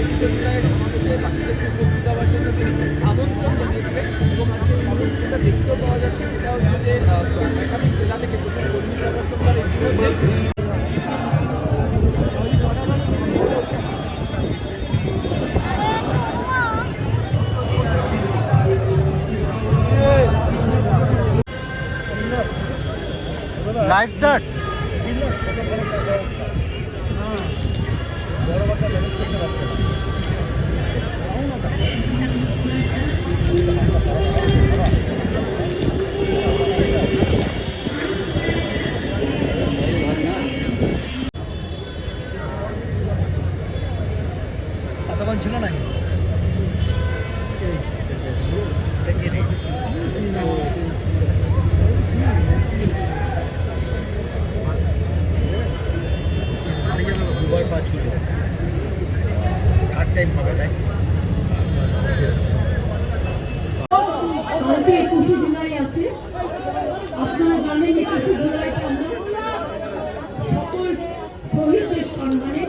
একুশে জুলাইয়ের সমাবেশে বাকিদেরকে উপস্থিত হওয়ার জন্য তিনি আমন্ত্রণ জানিয়েছিলেন এবং আজকে আমন্ত্রণটা দেখতেও পাওয়া যাচ্ছে। সেটা হচ্ছে যে একাধিক জেলা থেকে প্রচুর কর্মী সমর্থক তার ইতিমধ্যে লাইভ স্টার্ট। এতক্ষণ ছিল না দুবার পা ছিল থার্ড টাইম হবে তাই। কালকে 21শে জুলাই আছে। আপনারা জানেন 21শে জুলাইতে আমরা সকল শহীদদের সম্মানে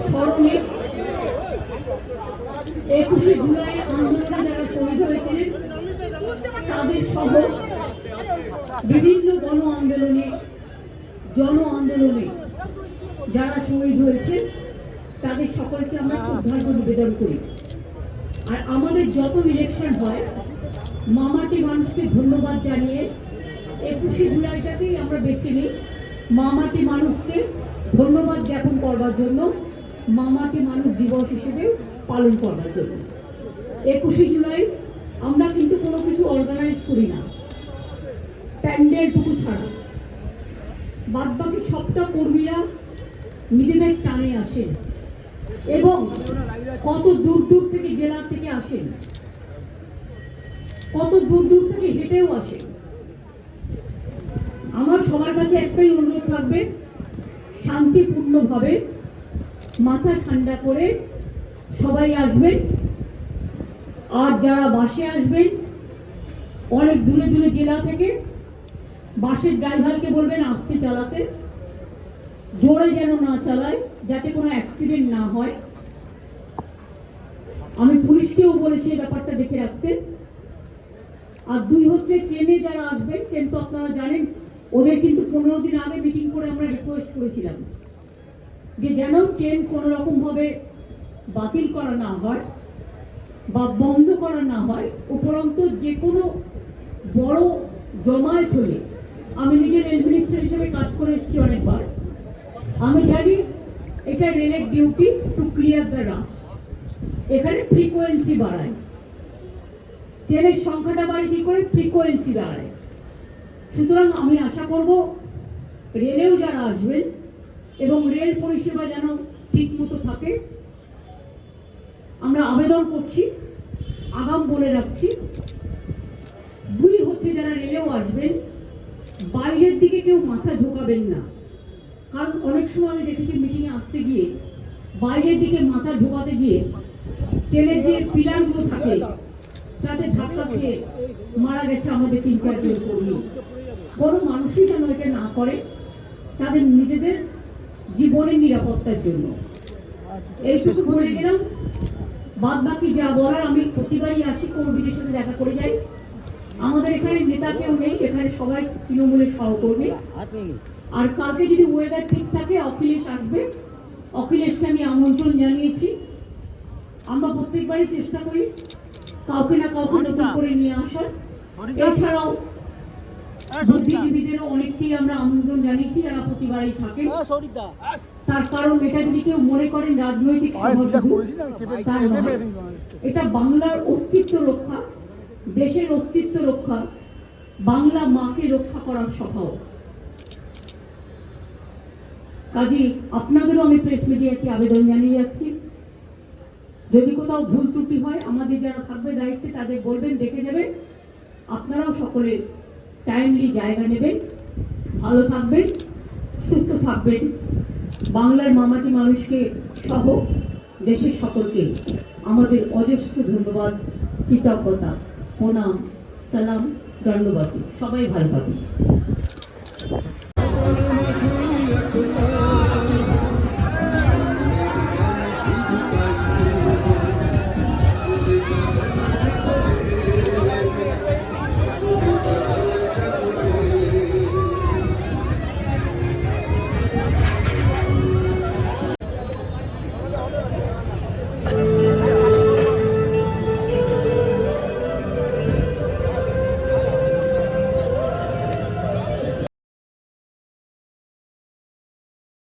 স্মরণে 21শে জুলাই আন্দোলনে যারা শহীদ হয়েছিলেন তাদের সহ বিভিন্ন জন আন্দোলনে যারা শহীদ হয়েছে তাদের সকলকে আমরা শ্রদ্ধার্ঘ্য নিবেদন করি। আর আমাদের যত ইলেকশন হয় মামাটি মানুষকে ধন্যবাদ জানিয়ে 21শে জুলাইটাকেই আমরা বেছে নিই মামাটি মানুষকে ধন্যবাদ জ্ঞাপন করবার জন্য, মামাটি মানুষ দিবস হিসেবে পালন করবার জন্য। 21শে জুলাই আমরা কিন্তু কোনো কিছু অর্গানাইজ করি না প্যান্ডেলটুকু ছাড়া, বাদ বাকি সবটা কর্মীরা নিজেদের টানে আসেন এবং কত দূর দূর থেকে জেলা থেকে আসেন, কত দূর দূর থেকে হেঁটেও আসেন। আমার সবার কাছে একটাই অনুরোধ থাকবে, শান্তিপূর্ণভাবে মাথা ঠান্ডা করে সবাই আসবেন। আর যারা বাসে আসবেন অনেক দূরে দূরে জেলা থেকে, বাসের ড্রাইভারকে বলবেন আস্তে চালাতে, জোরে যেন না চালায় যাতে কোনো অ্যাক্সিডেন্ট না হয়। আমি পুলিশকেও বলেছি ব্যাপারটা দেখে রাখতে। আর দুই হচ্ছে ট্রেনে যারা আসবেন, ট্রেন তো আপনারা জানেন ওদের কিন্তু 15 দিন আগে মিটিং করে আমরা রিকোয়েস্ট করেছিলাম যে যেন ট্রেন কোনো রকম ভাবে বাতিল করা না হয় বা বন্ধ করা না হয়। উপরন্ত যে কোনো বড় জমায়েত হলে, আমি নিজে রেল মিনিস্টার হিসেবে কাজ করে এসেছি অনেকবার, আমি জানি এটা রেলের ডিউটি টু ক্লিয়ার দ্য রাশ। এখানে ফ্রিকোয়েন্সি বাড়ায়, ট্রেনের সংখ্যাটা বাড়ে কি করে, ফ্রিকোয়েন্সি বাড়ায়। সুতরাং আমি আশা করব রেলেও যারা আসবেন এবং রেল পরিষেবা যেন ঠিক মতো থাকে। আমরা আবেদন করছি, আগাম বলে রাখছি। দুই হচ্ছে যারা রেলেও আসবেন বাইরের দিকে কেউ মাথা ঝোঁকাবেন না, কারণ অনেক সময় আমি দেখেছি মিটিংয়ে আসতে গিয়ে বাইরের দিকে মাথা ঝোঁকাতে গিয়ে ট্রেনের যে পিলারগুলো থাকে তাতে ধাক্কা খেয়ে মারা গেছে আমাদের 3-4 জন কর্মী। কোনো মানুষই যেন এটা না করে তাদের নিজেদের জীবনের নিরাপত্তার জন্য। এইটুকু বলে গেলাম। বাদ বাকি যা বলার আমি প্রতিবারই আসি, কর্মীদের সাথে দেখা করে যাই। আমাদের এখানে নেতা কেউ নেই, এখানে সবাই তৃণমূলের সহকর্মী। আর কালকে যদি ওয়েদার ঠিক থাকে অখিলেশ আসবে, অখিলেশকে আমি আমন্ত্রণ জানিয়েছি। আমরা প্রত্যেকবারই চেষ্টা করি কাউকে না কাউকে নতুন করে নিয়ে আসার। এছাড়াও বুদ্ধিজীবীদেরও অনেককেই আমরা আমন্ত্রণ জানিয়েছি যারা প্রতিবারই থাকেন। তার কারণ এটা যদি কেউ মনে করেন রাজনৈতিক এটা বাংলার অস্তিত্ব রক্ষা, দেশের অস্তিত্ব রক্ষা, বাংলা মাকে রক্ষা করার সভাও। কাজে আপনাদেরও আমি প্রেস মিডিয়াকে আবেদন জানিয়ে যাচ্ছি, যদি কোথাও ভুল ত্রুটি হয় আমাদের যারা থাকবে দায়িত্বে তাদের বলবেন, দেখে নেবেন। আপনারাও সকলে টাইমলি জায়গা নেবেন। ভালো থাকবেন, সুস্থ থাকবেন। বাংলার মামাটি মানুষকে সহ দেশের সকলকে আমাদের অজস্র ধন্যবাদ, কৃতজ্ঞতা, প্রণাম, সালাম, ধন্যবাদ। সবাই ভালো থাকুন।